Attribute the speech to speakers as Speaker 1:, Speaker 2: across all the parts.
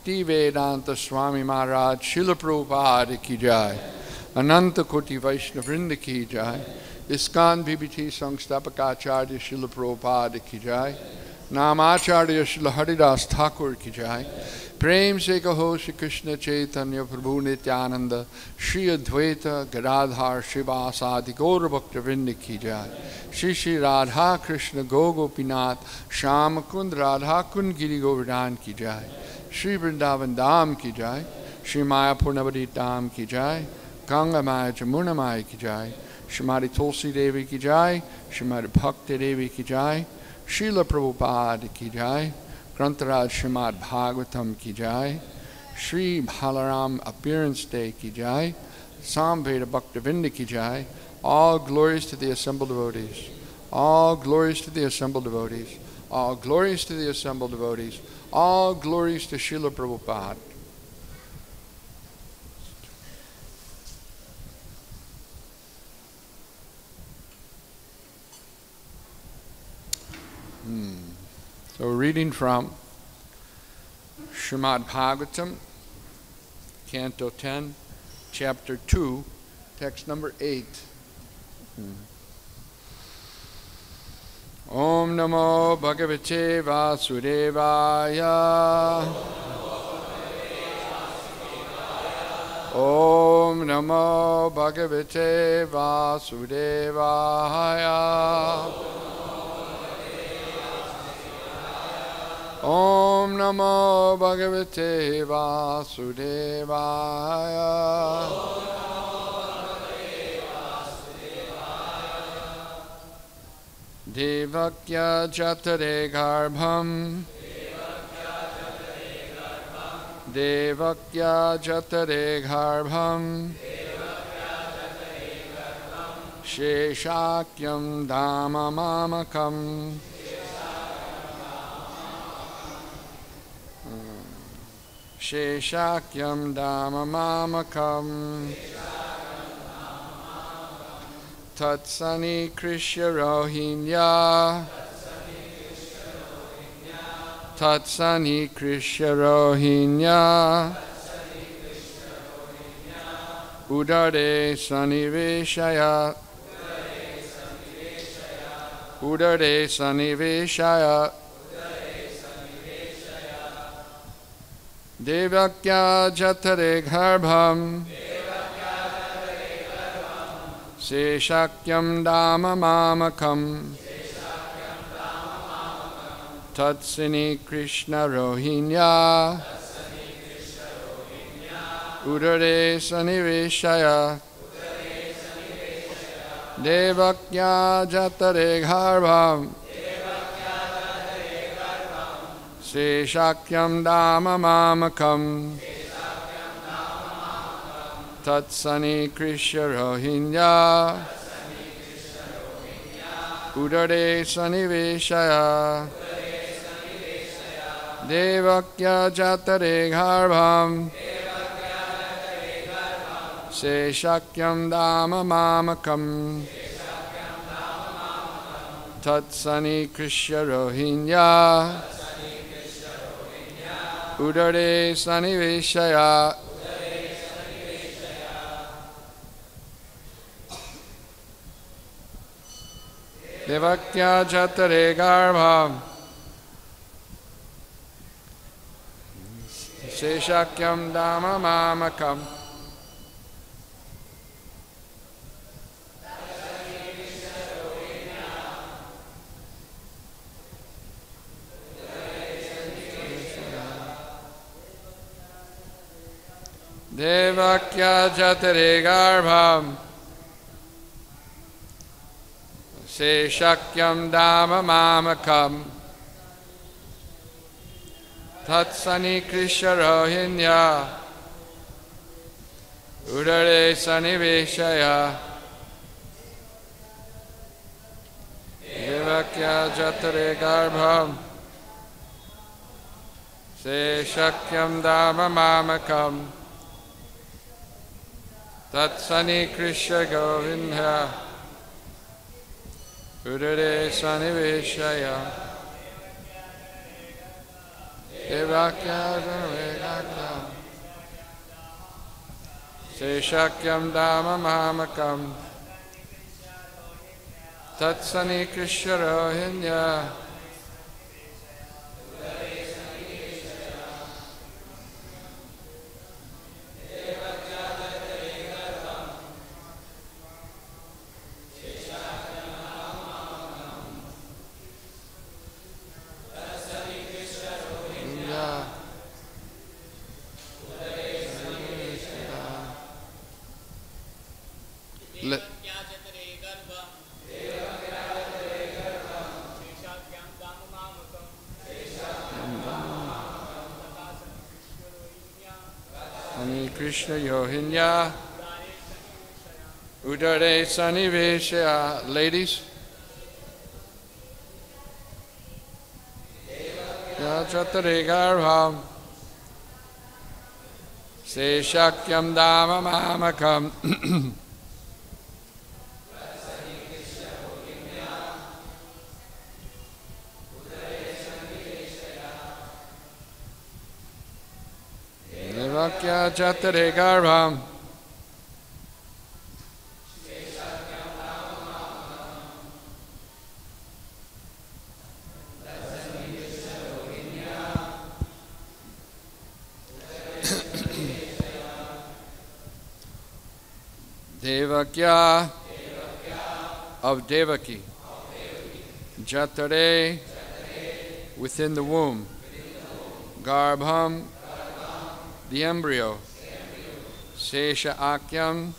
Speaker 1: Bhakti Vedanta Swami Maharaj Srila Prabhupada ki jai. Ananta Koti Vaishnava Vrinda ki jai. ISKCON BBT Sangstapakacharya Srila Prabhupada ki jai. Namacharya Srila Haridas Thakur ki jai. Prem se kaho Shri Krishna Chaitanya Prabhu Nityananda Shri Advaita Gadadhar Shivasadi Gaura Bhakta Vrinda ki jai. Shri Shri Radha Krishna Gopinath Sham Kund Radha Kund Giri Govardhan ki jai. Shri Vrindavan Dham ki jai. Shri Mayapur Navadip Dham ki jai. Ganga Maya Jamuna Maya ki jai. Shrimati Tulsi Devi ki jai. Shrimati Bhakti Devi ki jai. Srila Prabhupada ki jai. Grantaraj Srimad Bhagavatam ki jai. Shri Balaram Appearance Day ki jai. Samveda Bhaktavinda ki jai. All glories to the assembled devotees. All glories to the assembled devotees. All glories to the assembled devotees. All glories to Srila Prabhupada. So reading from Srimad Bhagavatam, Canto 10, Chapter 2, text number 8. Om Namo Bhagavate Vasudevaya. Om Namo Bhagavate Vasudevaya. Om Namo Bhagavate Vasudevaya. Devakya Jatare Garbham. Devakya Jatare Garbham. Sheshakyam Dhamma Mamakam. Sheshakyam Dhamma Mamakam. Tatsani Krishya Rohinya. Tatsani Krishya Rohinya. Udare Saniveshaya. Udare Saniveshaya. Devakya Jatare Garbham. Seshakyam Dhamma Mamakam. Tatsini Krishna Rohinya. Udare Saniveshaya. Devakya Jatare Garbham. Seshakyam Dhamma Mamakam. Tatsani Krishna Rohinya. Udare Saniveshaya. Devakya Jatare Garbham. Seshakyam Dhamma Mamakam. Tatsani Krishna Rohinya. Udare Saniveshaya. Devakya Jatare Garbham. Seshakyam Dhamma Mamakam. Devakya Jatare Garbham. Seshakyam Dhamma Mamakam. Tatsani Krishna Rohinya. Udare Saniveshaya. Devakya Jatare Garbham. Seshakyam Dhamma Mamakam. Tatsani Krishna Govinda. Udare Saniveshaya. Devakya Jatare Seshakyam Dhamma Mahamakam Tatsani Krishna Rohinya Krishna Yohinya Udare Saniveshya. Ladies, Yachatare Garbham Seshakyam Dhamma Mahamakam Devakya Jatare Garbham Devakya of Devaki Jatare within the womb Garbham the embryo, Sesha Akyam,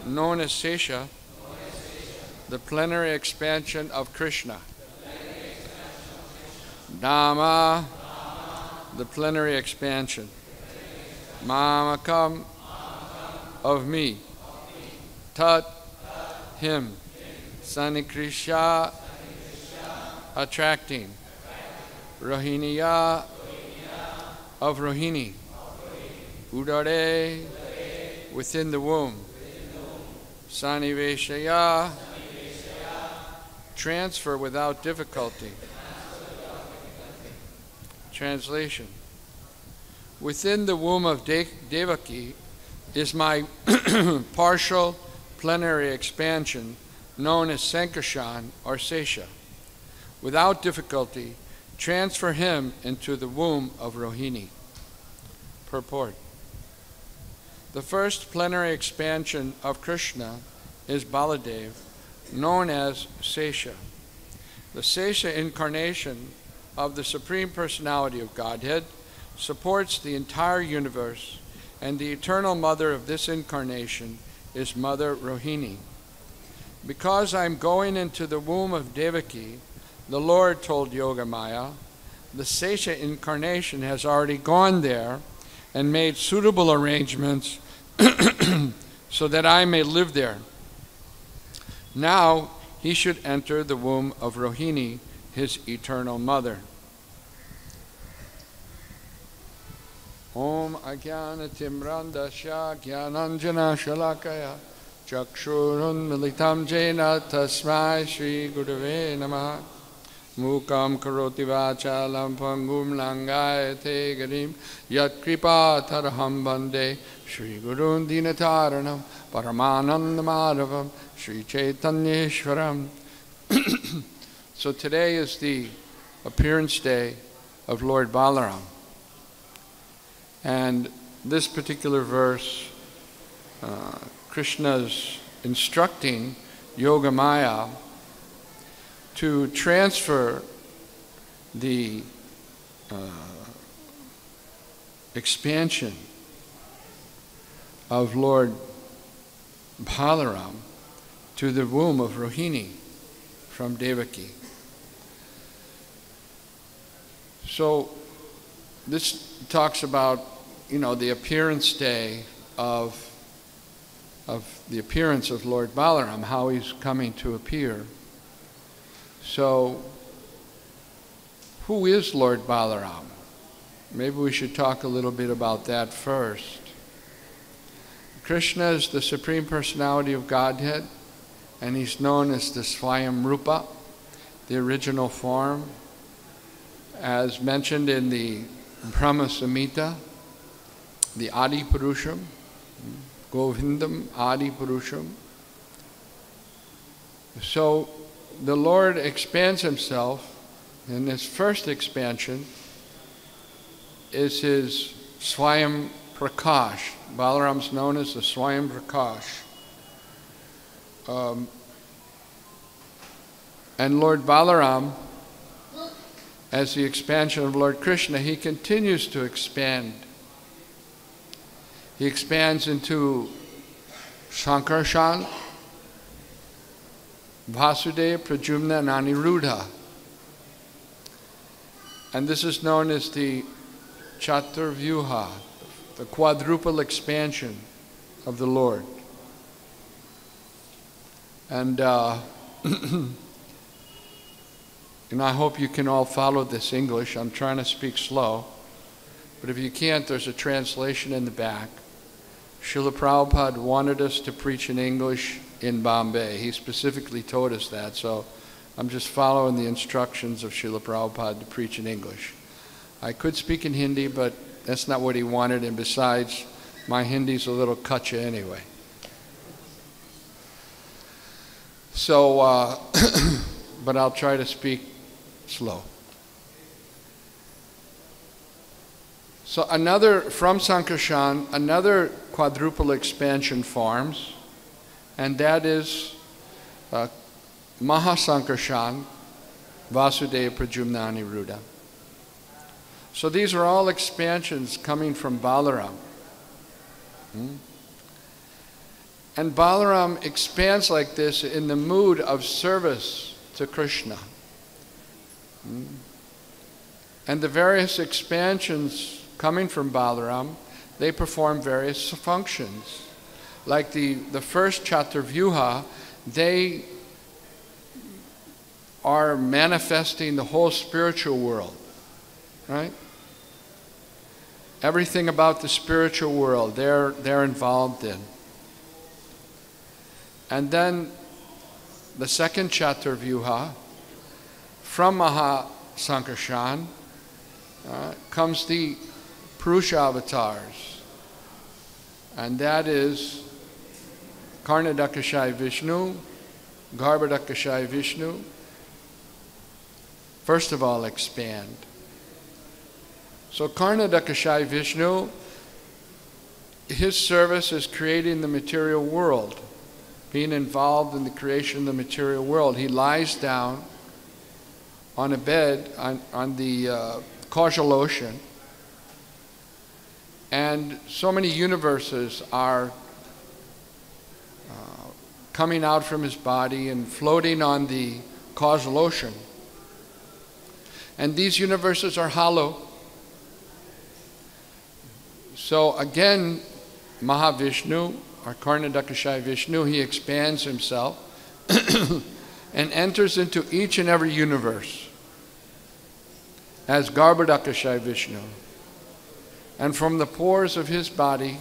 Speaker 1: known as Sesha, the plenary expansion of Krishna. Dhamma, the plenary expansion. Mamakam, of me. Tat, him. Sanikrisha, attracting. Rohiniya, of Rohini, Udare, within the womb, Saniveshaya, transfer without difficulty. Translation: within the womb of Devaki is my partial plenary expansion known as Sankarshan or Sesha. Without difficulty, transfer him into the womb of Rohini. Purport: the first plenary expansion of Krishna is Baladev, known as Sesha. The Sesha incarnation of the Supreme Personality of Godhead supports the entire universe, and the eternal mother of this incarnation is Mother Rohini. Because I'm going into the womb of Devaki, the Lord told Yogamaya, the Sesha incarnation has already gone there and made suitable arrangements so that I may live there. Now he should enter the womb of Rohini, his eternal mother. Om Ajnana Timrandasya Jnananjana Shalakaya Chakshurun Militam Jena Tasmai Shri Gurave Namaha Mukam Karoti Vachalam Pangum Langayate Garim Yat Kripa Taraham Bande Shri Gurun Dinataranam Paramananda Madhavam Shri Chaitanyeshwaram. So today is the appearance day of Lord Balaram. And this particular verse, Krishna's instructing Yogamaya to transfer the expansion of Lord Balaram to the womb of Rohini from Devaki. So this talks about, the appearance day of the appearance of Lord Balaram, how he's coming to appear. So, who is Lord Balaram? Maybe we should talk a little bit about that first. Krishna is the Supreme Personality of Godhead, and he's known as the Swayam Rupa, the original form, as mentioned in the Brahma Samhita, the Adi Purusham, Govindam Adi Purusham. So the Lord expands himself, and his first expansion is his Swayam Prakash. Balaram's known as the Swayam Prakash. And Lord Balaram, as the expansion of Lord Krishna, he continues to expand. He expands into Sankarshan, Vasudeva, Pradyumna, and Aniruddha. And this is known as the Chaturvyuha, the quadruple expansion of the Lord. And and I hope you can all follow this English. I'm trying to speak slow. But if you can't, there's a translation in the back. Srila Prabhupada wanted us to preach in English in Bombay. He specifically told us that. So I'm just following the instructions of Srila Prabhupada to preach in English. I could speak in Hindi, but that's not what he wanted. And besides, my Hindi's a little kacha anyway. So, but I'll try to speak slow. So from Sankarshan, another quadruple expansion forms, and that is Mahasankarshan, Vasudeva, Pradyumna, Aniruddha. So these are all expansions coming from Balaram. And Balaram expands like this in the mood of service to Krishna. And the various expansions coming from Balaram, they perform various functions. Like the first Chaturvyuha, they are manifesting the whole spiritual world, right? Everything about the spiritual world, they're involved in. And the second Chaturvyuha, from Mahasankarshan, comes the Purusha avatars. And that is Karnadakashai Vishnu, Garbhodakashai Vishnu. First of all, expand. So Karnadakashai Vishnu, his service is creating the material world, being involved in the creation of the material world. He lies down on a bed on the causal ocean, and so many universes are coming out from his body and floating on the causal ocean. And these universes are hollow. So again, Mahavishnu, or Karnadakashai Vishnu, he expands himself and enters into each and every universe as Garbhodakashai Vishnu. And from the pores of his body,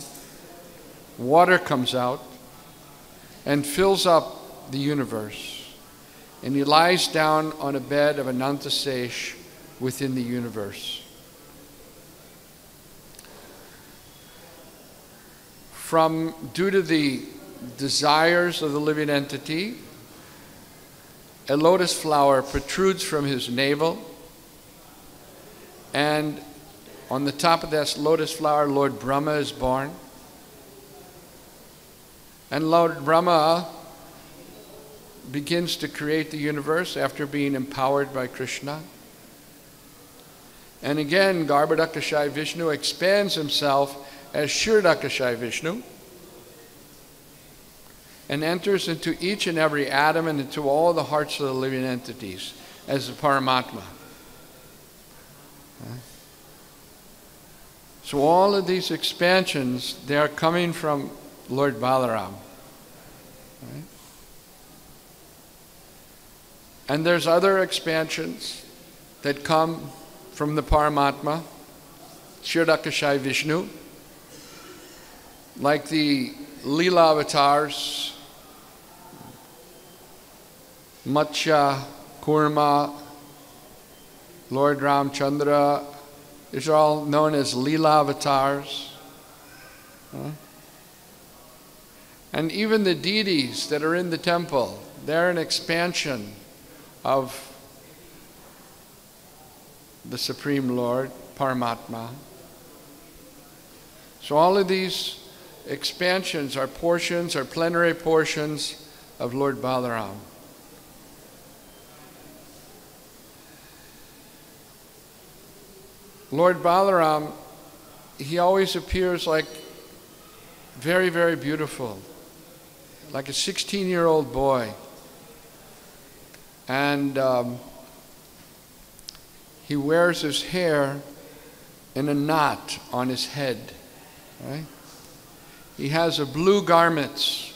Speaker 1: water comes out and fills up the universe. And he lies down on a bed of Anantasesh within the universe. Due to the desires of the living entity, a lotus flower protrudes from his navel, and on the top of that lotus flower, Lord Brahma is born. And Lord Brahma begins to create the universe after being empowered by Krishna. And again, Garbhodakashai Vishnu expands himself as Kshirodakashai Vishnu and enters into each and every atom and into all the hearts of the living entities as the Paramatma. So all of these expansions, they are coming from Lord Balaram. Right? And there's other expansions that come from the Paramatma, Kshirodakashai Vishnu, like the Leela avatars, Matsya, Kurma, Lord Ramchandra. These are all known as Leela avatars. And even the deities that are in the temple, they're an expansion of the Supreme Lord, Paramatma. So all of these expansions are portions, are plenary portions of Lord Balaram. Lord Balaram, he always appears like very, very beautiful, like a 16-year-old boy. And he wears his hair in a knot on his head, right? He has a blue garments,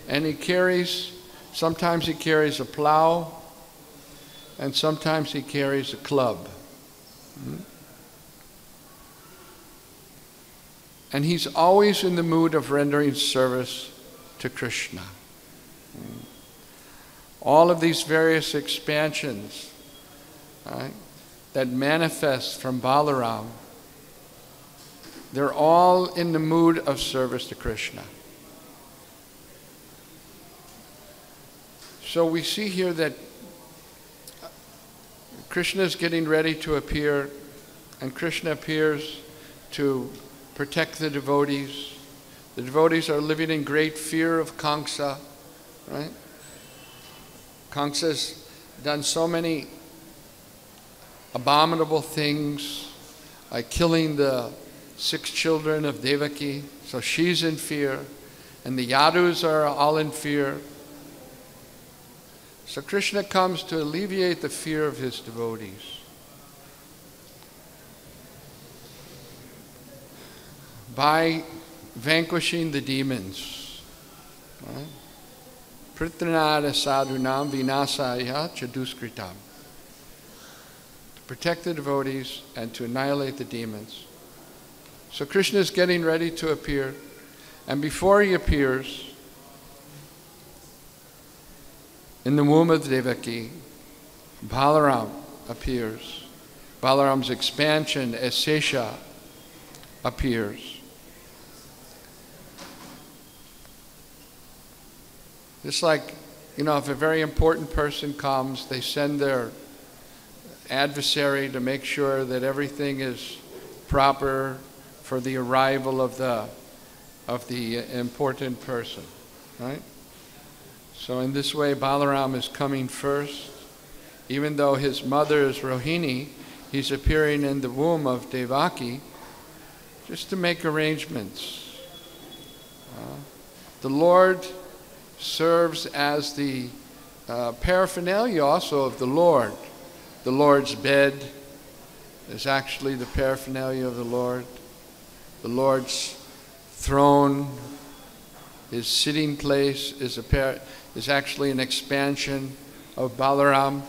Speaker 1: and he carries, sometimes he carries a plow, and sometimes he carries a club. And he's always in the mood of rendering service to Krishna. All of these various expansions, right, that manifest from Balaram, they're all in the mood of service to Krishna. So we see here that Krishna is getting ready to appear, and Krishna appears to protect the devotees. The devotees are living in great fear of Kamsa, right? Kamsa's done so many abominable things, like killing the 6 children of Devaki, so she's in fear, and the Yadus are all in fear. So Krishna comes to alleviate the fear of his devotees by vanquishing the demons. Pritranada sadhunam vinasaya chaduskritam. To protect the devotees and to annihilate the demons. So Krishna is getting ready to appear, and before he appears, in the womb of Devaki, Balaram appears. Balaram's expansion as Sesha appears. Just like, if a very important person comes, they send their adversary to make sure that everything is proper for the arrival of the important person, right? So in this way, Balaram is coming first. Even though his mother is Rohini, he's appearing in the womb of Devaki just to make arrangements. The Lord serves as the paraphernalia also of the Lord. The Lord's bed is actually the paraphernalia of the Lord. The Lord's throne, his sitting place is actually an expansion of Balaram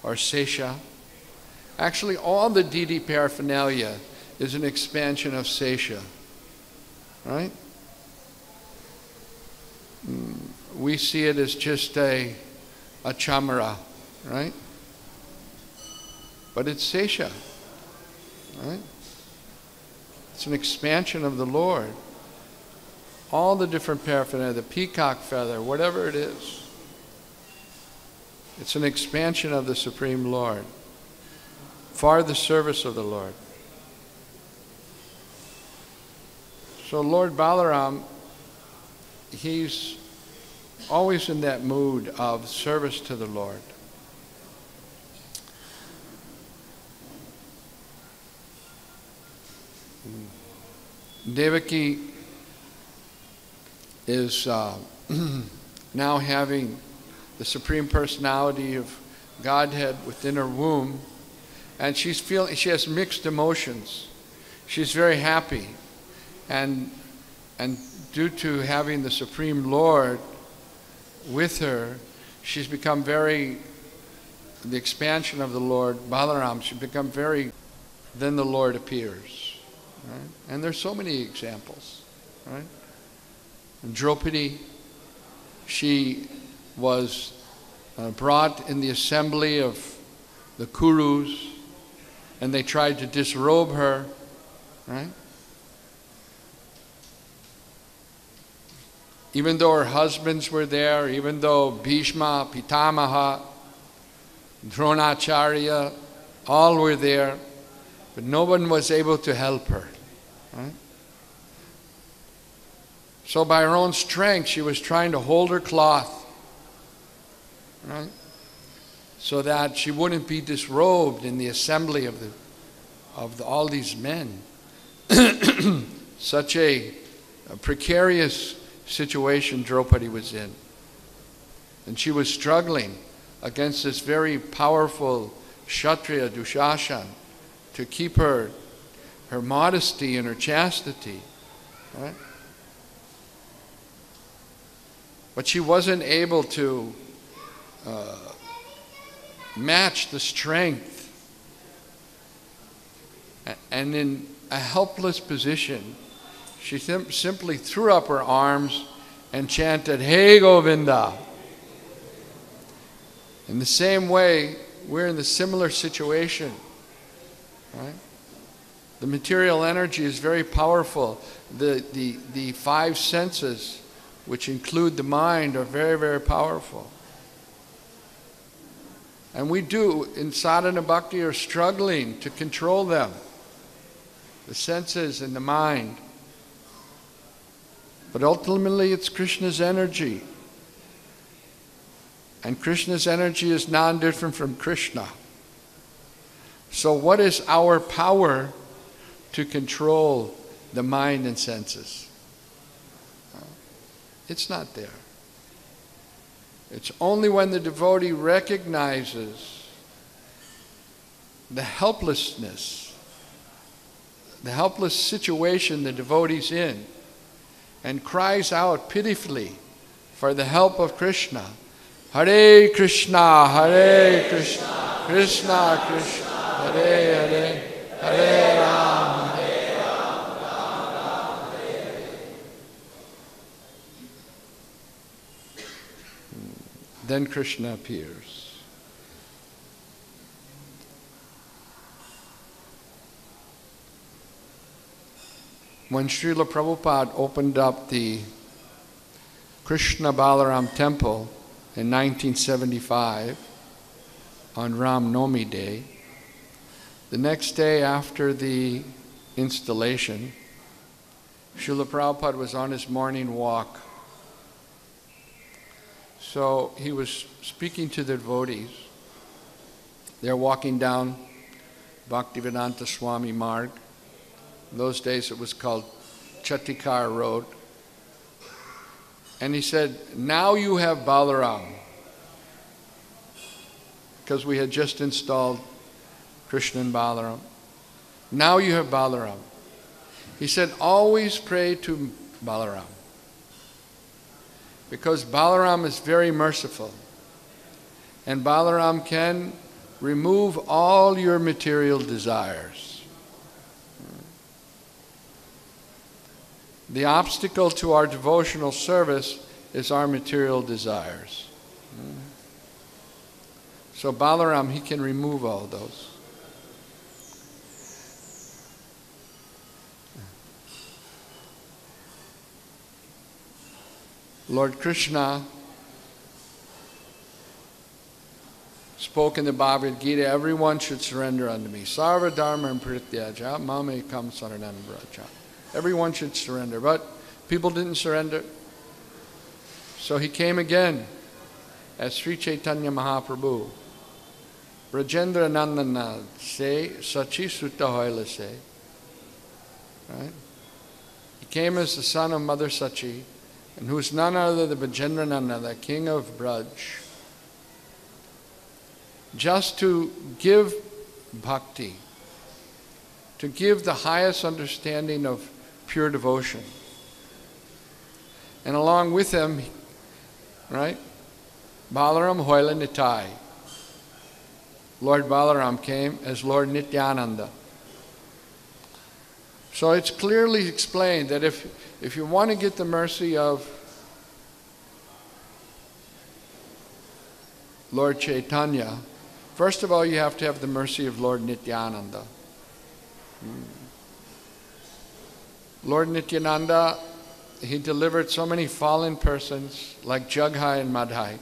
Speaker 1: or Sesha. Actually, all the deity paraphernalia is an expansion of Sesha, right? We see it as just a chamara, right? But it's Sesha, right? It's an expansion of the Lord. All the different paraphernalia, the peacock feather, whatever it is. It's an expansion of the Supreme Lord for the service of the Lord. So Lord Balaram, he's always in that mood of service to the Lord. Devaki is now having the Supreme Personality of Godhead within her womb, and she has mixed emotions. She's very happy, and due to having the Supreme Lord with her, she's become the expansion of the Lord, Balaram, she's become then the Lord appears. Right? And there's so many examples, right? And Chowpatty, she was brought in the assembly of the Kurus, and they tried to disrobe her, right? even though her husbands were there, even though Bhishma, Pitamaha, Dronacharya, all were there, but no one was able to help her. Right? So by her own strength, she was trying to hold her cloth, right? So that she wouldn't be disrobed in the assembly of all these men. Such a precarious situation Draupadi was in. And she was struggling against this very powerful Kshatriya Dushashan to keep her modesty and her chastity. Right? But she wasn't able to match the strength. And in a helpless position, she simply threw up her arms and chanted, "Hey Govinda." In the same way, we're in the similar situation. Right? The material energy is very powerful. The five senses, which include the mind, are very, very powerful. And we do, in sadhana bhakti, are struggling to control them. The senses and the mind. But ultimately it's Krishna's energy. And Krishna's energy is non-different from Krishna. So what is our power to control the mind and senses? It's not there. It's only when the devotee recognizes the helplessness, the helpless situation the devotee's in, and cries out pitifully for the help of Krishna. Hare Krishna, Hare Krishna, Krishna Krishna, Hare Hare, Hare Rama, Hare Rama, Rama Rama, Hare Hare. Then Krishna appears. When Srila Prabhupada opened up the Krishna Balaram temple in 1975 on Ram Navami Day, the next day after the installation, Srila Prabhupada was on his morning walk. So he was speaking to the devotees. They're walking down Bhaktivedanta Swami Marg. In those days it was called Chatikar Road. And he said, "Now you have Balaram." Because we had just installed Krishna and Balaram. Now you have Balaram. He said, always pray to Balaram. Because Balaram is very merciful. And Balaram can remove all your material desires. The obstacle to our devotional service is our material desires. So Balaram, he can remove all those. Lord Krishna spoke in the Bhagavad Gita, everyone should surrender unto me. Sarva dharma prityaja mam ekam saranam vraja. Everyone should surrender, but people didn't surrender. So he came again as Sri Chaitanya Mahaprabhu. Brajendra Nandana se Sachi Sutta Hoila se. Right? He came as the son of Mother Sachi, and who is none other than Brajendra Nanda, the king of Braj, just to give bhakti, to give the highest understanding of pure devotion. And along with him, right, Balaram Hoila Nitai. Lord Balaram came as Lord Nityananda. So it's clearly explained that if you want to get the mercy of Lord Chaitanya, first of all you have to have the mercy of Lord Nityananda. Lord Nityananda he delivered so many fallen persons like Jaghai and Madhai.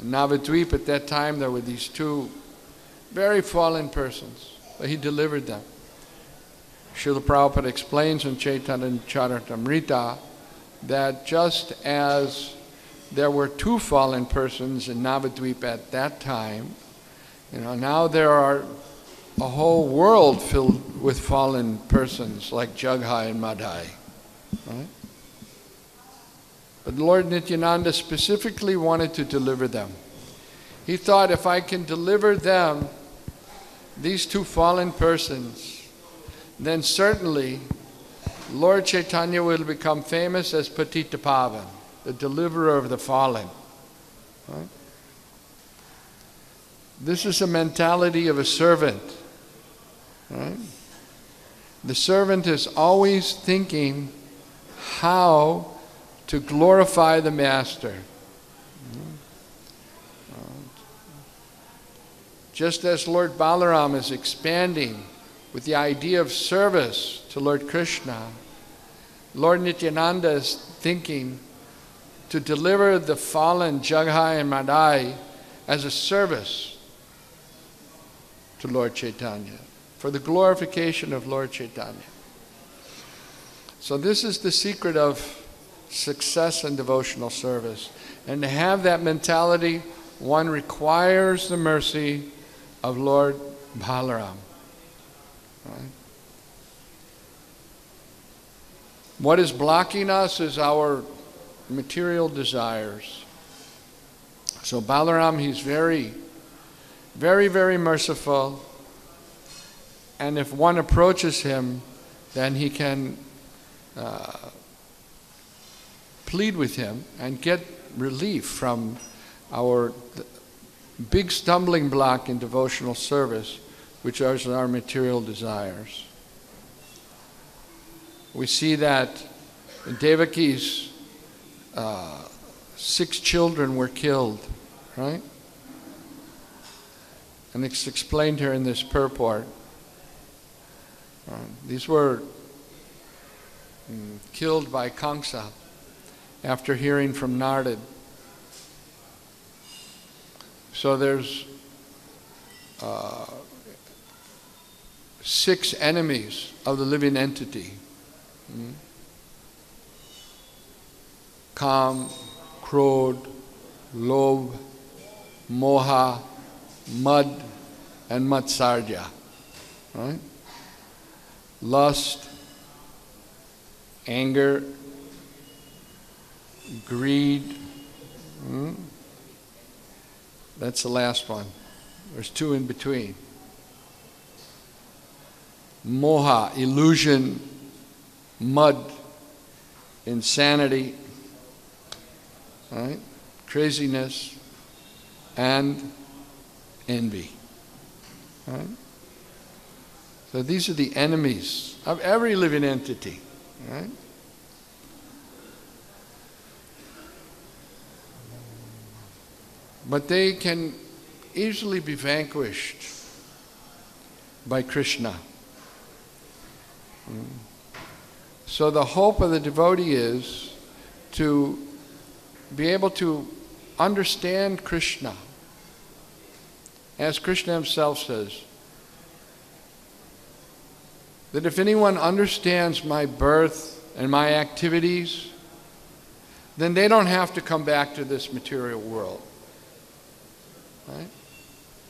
Speaker 1: In Navadvip at that time there were these two very fallen persons, but he delivered them. Srila Prabhupada explains in Chaitanya Charitamrita that just as there were two fallen persons in Navadvip at that time, now there are a whole world filled with fallen persons like Jaghai and Madhai. Right? But Lord Nityananda specifically wanted to deliver them. He thought, if I can deliver them, these two fallen persons, then certainly Lord Chaitanya will become famous as Patita Pavan, the deliverer of the fallen. Right? This is a mentality of a servant. Right? The servant is always thinking how to glorify the master. Just as Lord Balaram is expanding with the idea of service to Lord Krishna, Lord Nityananda is thinking to deliver the fallen Jaghai and Madhai as a service to Lord Chaitanya, for the glorification of Lord Chaitanya. So this is the secret of success in devotional service. And to have that mentality, one requires the mercy of Lord Balaram. Right? What is blocking us is our material desires. So Balaram, he's very, very, very merciful. And if one approaches him, then he can plead with him and get relief from our big stumbling block in devotional service, which are our material desires. We see that Devaki's 6 children were killed, right? And it's explained here in this purport. These were killed by Kamsa after hearing from Narad. So there's 6 enemies of the living entity. Kam, Krodh, Lobh, Moha, Mad, and Matsarya. Right? Lust, anger, greed. That's the last one. There's 2 in between. Moha, illusion. Mud, insanity. Right? Craziness. And envy. Right? So these are the enemies of every living entity. Right? But they can easily be vanquished by Krishna. So the hope of the devotee is to be able to understand Krishna. As Krishna himself says, that if anyone understands my birth and my activities, then they don't have to come back to this material world. Right?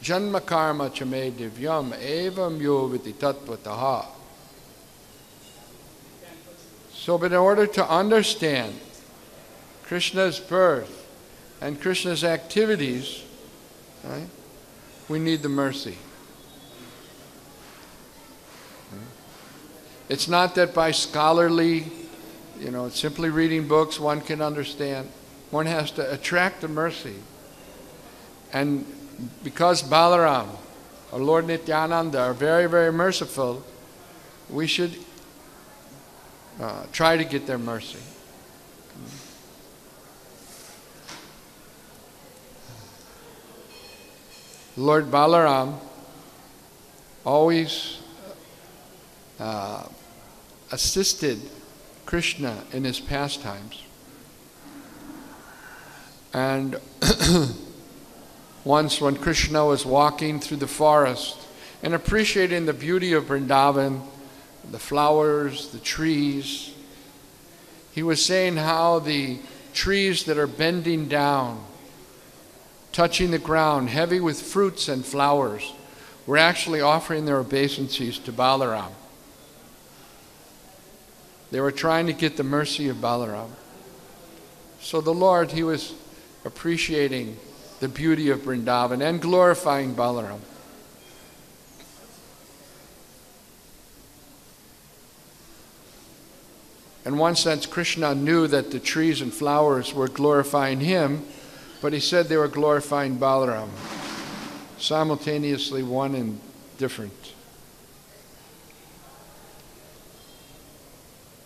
Speaker 1: Janma karma chame divyam evam yo viti tattvataha. So, but in order to understand Krishna's birth and Krishna's activities, right, we need the mercy. It's not that by scholarly, simply reading books one can understand. One has to attract the mercy. And because Balaram or Lord Nityananda are very, very merciful, we should try to get their mercy. Lord Balaram always assisted Krishna in his pastimes. And once when Krishna was walking through the forest and appreciating the beauty of Vrindavan, the flowers, the trees, he was saying how the trees that are bending down, touching the ground, heavy with fruits and flowers, were actually offering their obeisances to Balaram. They were trying to get the mercy of Balaram. So the Lord, he was appreciating the beauty of Vrindavan and glorifying Balaram. In one sense, Krishna knew that the trees and flowers were glorifying him, but he said they were glorifying Balaram. Simultaneously one and different.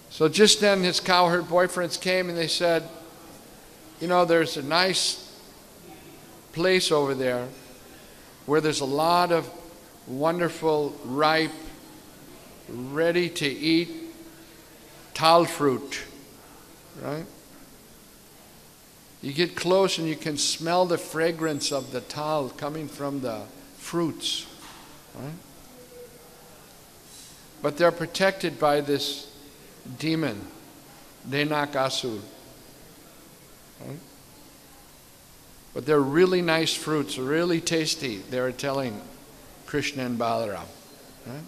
Speaker 1: So just then his cowherd boyfriends came and they said, you know, there's a nice place over there where there's a lot of wonderful, ripe, ready to eat tal fruit, right? You get close and you can smell the fragrance of the tal coming from the fruits, right? But they're protected by this demon, Dhenakasur, right? But they're really nice fruits, really tasty, they were telling Krishna and Balaram, right?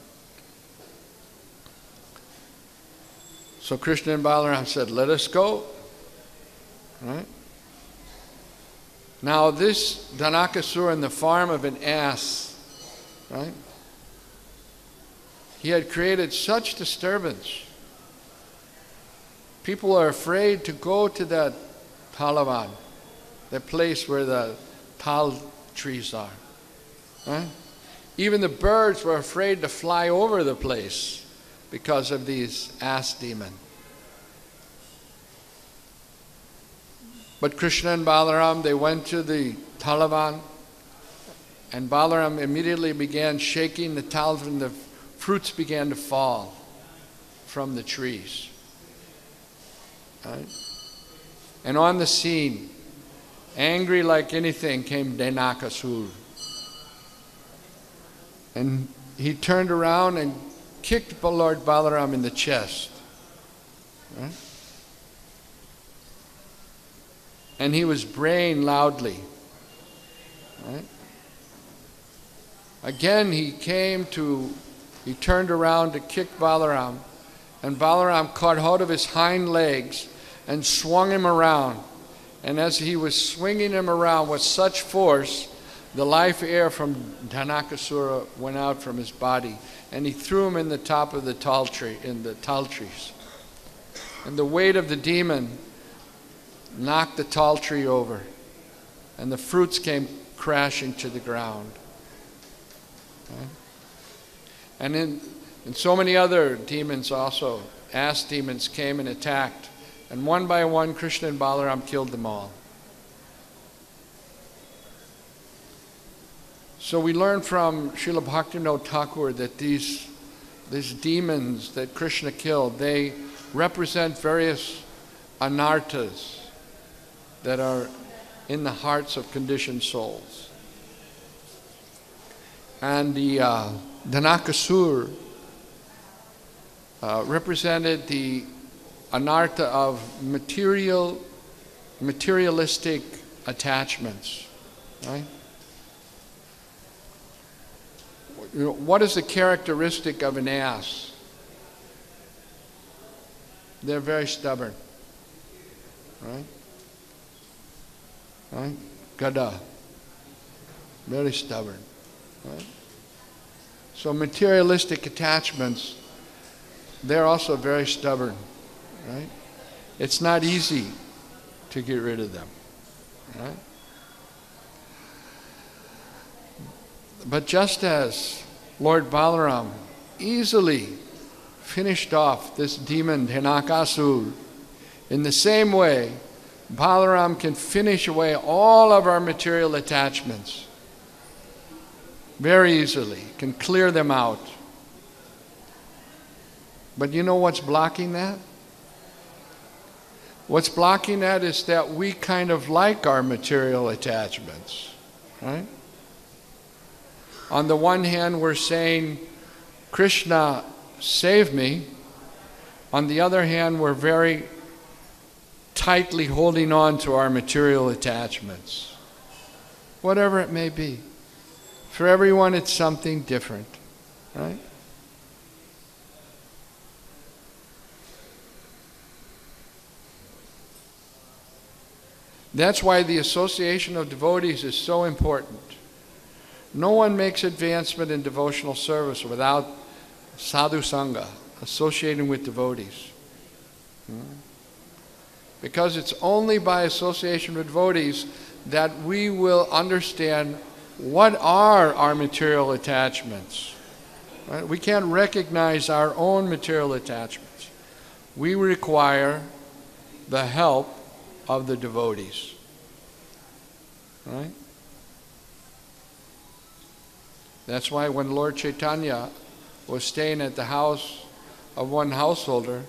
Speaker 1: So Krishna and Balaram said, let us go, right? Now this Dhenakasur in the form of an ass, right? He had created such disturbance. People are afraid to go to that Talavan, the place where the tal trees are, right? Even the birds were afraid to fly over the place because of these ass demon. But Krishna and Balaram, they went to the Talavan, and Balaram immediately began shaking the tal, and the fruits began to fall from the trees. Right? And on the scene, angry like anything, came Dhenakasur. And he turned around and kicked Lord Balaram in the chest. Right? And he was braying loudly. Right? Again he turned around to kick Balaram, and Balaram caught hold of his hind legs and swung him around. And as he was swinging him around with such force, the life air from Dhenakasura went out from his body, and he threw him in the top of the tal trees. And the weight of the demon knocked the tal tree over, and the fruits came crashing to the ground. Okay? And in so many other demons also, ass demons came and attacked, and one by one Krishna and Balaram killed them all. So we learn from Srila Bhaktivinoda Thakur that these demons that Krishna killed, they represent various anarthas that are in the hearts of conditioned souls. And the Dhenakasur represented the anartha of materialistic attachments, right? You know, what is the characteristic of an ass? They're very stubborn, right? Right? Gada, very stubborn, right? So materialistic attachments, they're also very stubborn, right? It's not easy to get rid of them, right? But just as Lord Balaram easily finished off this demon Dhenakasur, in the same way, Balaram can finish away all of our material attachments very easily, can clear them out. But you know what's blocking that? What's blocking that is that we kind of like our material attachments, right? On the one hand, we're saying, Krishna, save me. On the other hand, we're very tightly holding on to our material attachments, whatever it may be. For everyone, it's something different, right? That's why the association of devotees is so important. No one makes advancement in devotional service without sadhu sangha, associating with devotees. Because it's only by association with devotees that we will understand what are our material attachments. Right? We can't recognize our own material attachments. We require the help of the devotees. Right? That's why when Lord Chaitanya was staying at the house of one householder,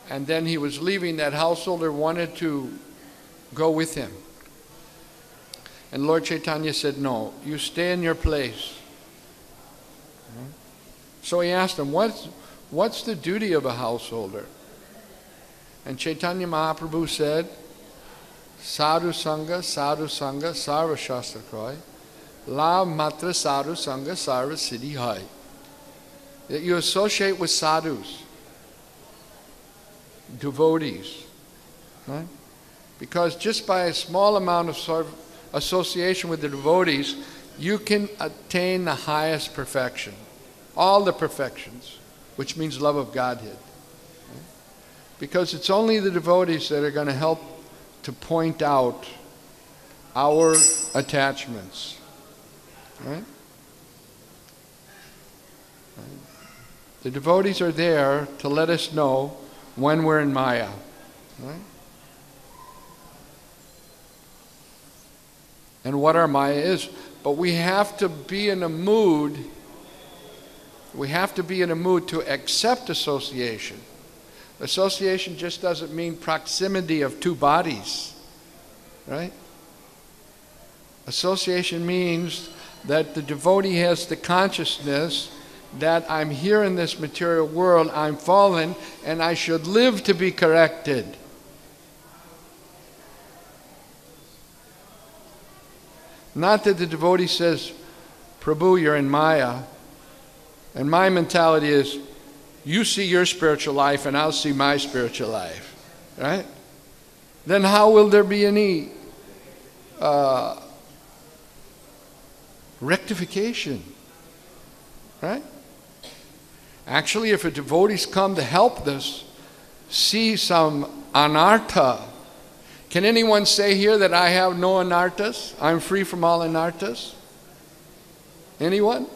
Speaker 1: and then he was leaving, that householder wanted to go with him. And Lord Chaitanya said, no, you stay in your place. So he asked him, what's the duty of a householder? And Chaitanya Mahaprabhu said, Sadhu Sangha, Sarva Shastra Kroy, La Matra Sadhu Sangha, Sarva Siddhi Hai. That you associate with sadhus, devotees, right? Because just by a small amount of association with the devotees, you can attain the highest perfection, all the perfections, which means love of Godhead. Right? Because it's only the devotees that are going to help to point out our attachments. Right? The devotees are there to let us know when we're in Maya. Right? And what our Maya is. But we have to be in a mood, to accept association. Association just doesn't mean proximity of two bodies, right? Association means that the devotee has the consciousness that I'm here in this material world, I'm fallen, and I should live to be corrected. Not that the devotee says, Prabhu, you're in Maya, and my mentality is, you see your spiritual life and I'll see my spiritual life, right? Then how will there be any rectification, right? Actually, if a devotees come to help us see some anartha, can anyone say here that I have no anarthas? I'm free from all anarthas? Anyone?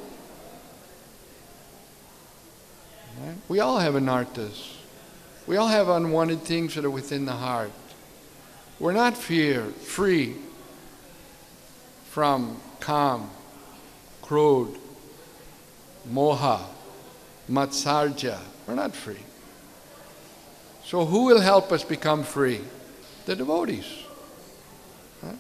Speaker 1: Right? We all have anarthas. We all have unwanted things that are within the heart. We're not free from kam, krodh, moha, matsarja. We're not free. So who will help us become free? The devotees. Right?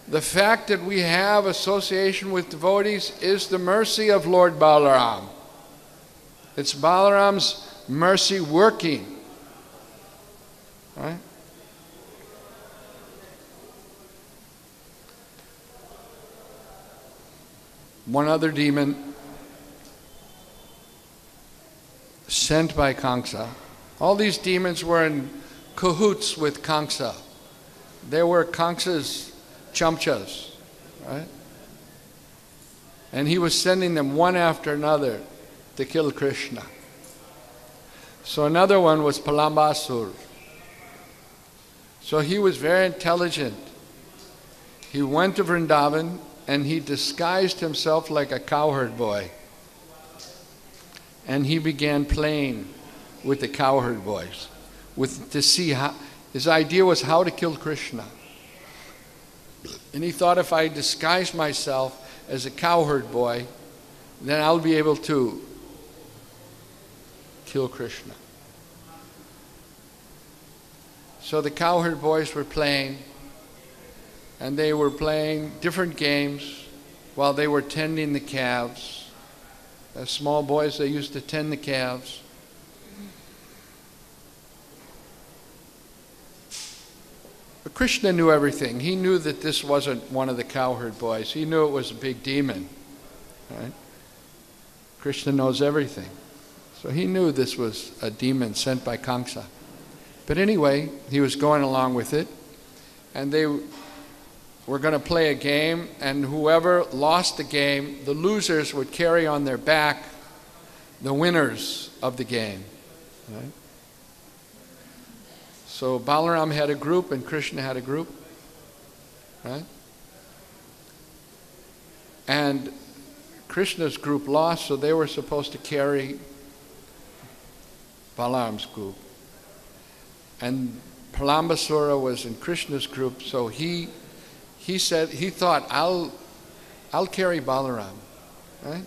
Speaker 1: The fact that we have association with devotees is the mercy of Lord Balaram. It's Balaram's mercy working. Right? One other demon sent by Kamsa. All these demons were in cahoots with Kamsa. They were Kamsa's chamchas, right? And he was sending them one after another to kill Krishna. So another one was Palambasur. So he was very intelligent. He went to Vrindavan and he disguised himself like a cowherd boy. And he began playing with the cowherd boys, to see how, his idea was how to kill Krishna. And he thought, if I disguise myself as a cowherd boy, then I'll be able to kill Krishna. So the cowherd boys were playing, and they were playing different games while they were tending the calves. As small boys, they used to tend the calves. But Krishna knew everything. He knew that this wasn't one of the cowherd boys. He knew it was a big demon. Right? Krishna knows everything. So he knew this was a demon sent by Kamsa. But anyway, he was going along with it. And they were going to play a game, and whoever lost the game, the losers would carry on their back the winners of the game. Right? So Balaram had a group and Krishna had a group. Right? And Krishna's group lost, so they were supposed to carry Balaram's group. And Pralambasura was in Krishna's group, so he thought, I'll carry Balaram. Right?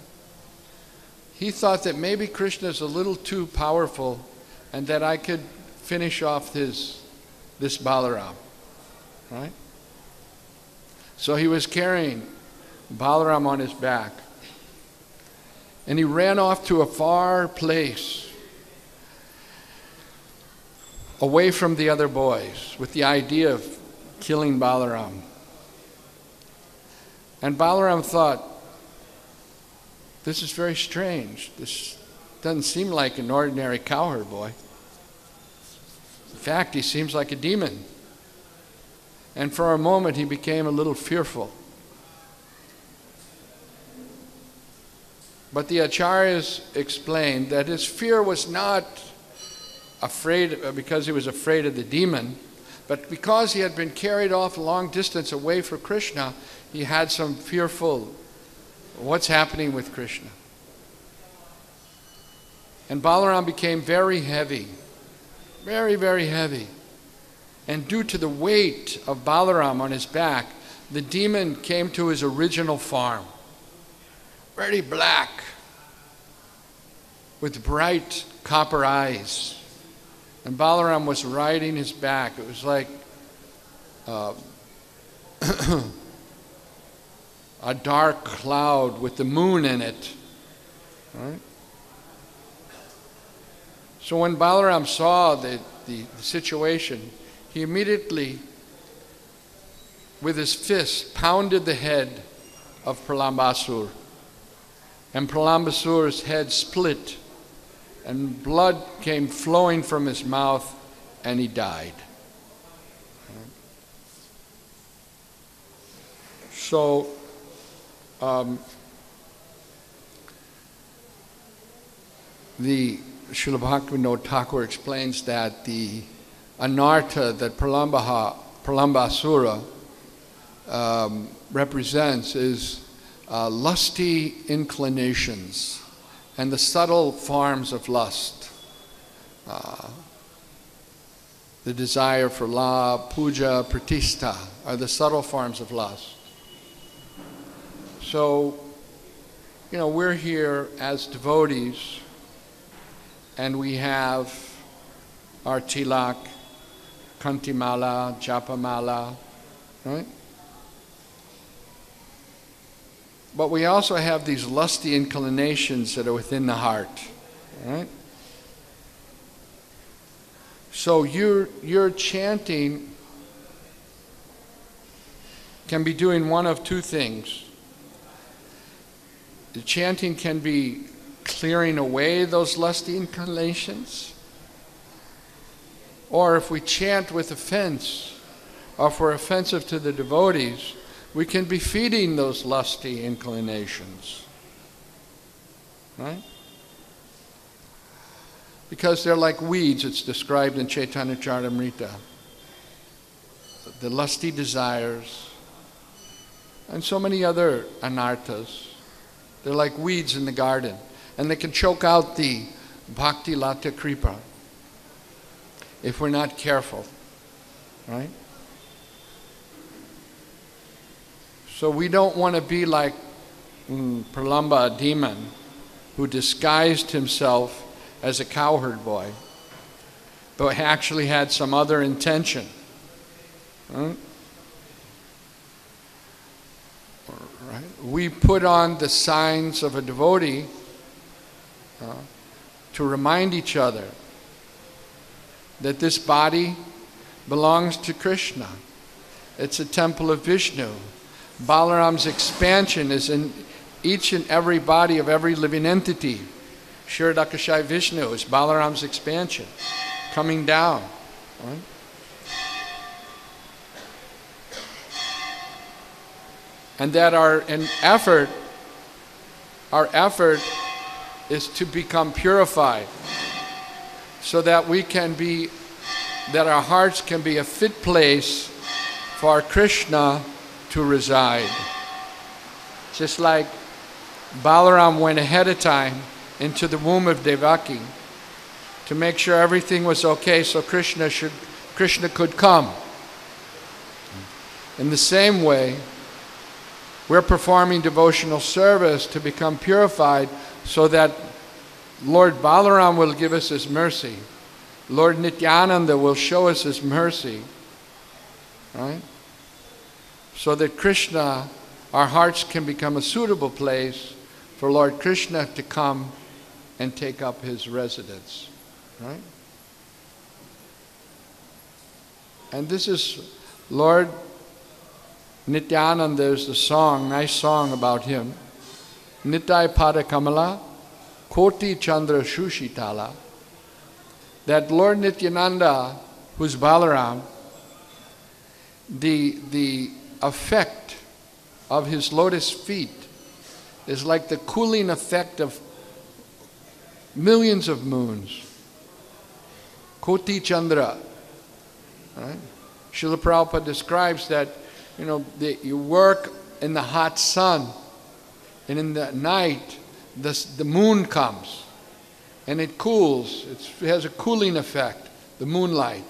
Speaker 1: He thought that maybe Krishna's a little too powerful and that I could finish off this Balaram. Right? So he was carrying Balaram on his back. And he ran off to a far place, away from the other boys, with the idea of killing Balaram. And Balaram thought, this is very strange. This doesn't seem like an ordinary cowherd boy. In fact, he seems like a demon. And for a moment, he became a little fearful. But the acharyas explained that his fear was not because he was afraid of the demon, but because he had been carried off a long distance away from Krishna, he had some fearful, what's happening with Krishna? And Balaram became very heavy, very, very heavy. And due to the weight of Balaram on his back, the demon came to his original form. Very black, with bright copper eyes. And Balaram was riding his back. It was like a dark cloud with the moon in it. Right? So when Balaram saw the situation, he immediately, with his fist, pounded the head of Pralambasur. And Pralambasur's head split, and blood came flowing from his mouth, and he died. So, the Srila Bhaktivinoda Thakur explains that the anartha that Pralambasura represents is lusty inclinations and the subtle forms of lust. The desire for love, puja, pratishta are the subtle forms of lust. So, we're here as devotees and we have our tilak, kantimala, japamala, right? But we also have these lusty inclinations that are within the heart, right? So your chanting can be doing one of two things. The chanting can be clearing away those lusty inclinations, or if we chant with offense, or if we're offensive to the devotees, we can be feeding those lusty inclinations, right? Because they're like weeds, it's described in Chaitanya Charitamrita. The lusty desires, and so many other anarthas, they're like weeds in the garden, and they can choke out the bhakti lata kripa if we're not careful, right? So we don't want to be like Pralamba, a demon, who disguised himself as a cowherd boy. but actually had some other intention. Right? We put on the signs of a devotee to remind each other that this body belongs to Krishna. It's a temple of Vishnu. Balaram's expansion is in each and every body of every living entity. Kshirodakashai Vishnu is Balaram's expansion, coming down. Right? And that our effort is to become purified, so that we can be, that our hearts can be a fit place for Krishna to reside. Just like Balaram went ahead of time into the womb of Devaki to make sure everything was okay, so Krishna could come. In the same way, we're performing devotional service to become purified, so that Lord Balaram will give us His mercy. Lord Nityananda will show us His mercy. Right? So that Krishna, our hearts can become a suitable place for Lord Krishna to come and take up His residence. Right? And this is Lord Nityananda. There's the song, nice song about him. Nitai Pada Kamala, Koti Chandra Shushitala. That Lord Nityananda, who's Balaram, the effect of his lotus feet is like the cooling effect of millions of moons. Koti Chandra. Right? Srila Prabhupada describes that, you work in the hot sun, and in the night the moon comes and it cools. It has a cooling effect, the moonlight.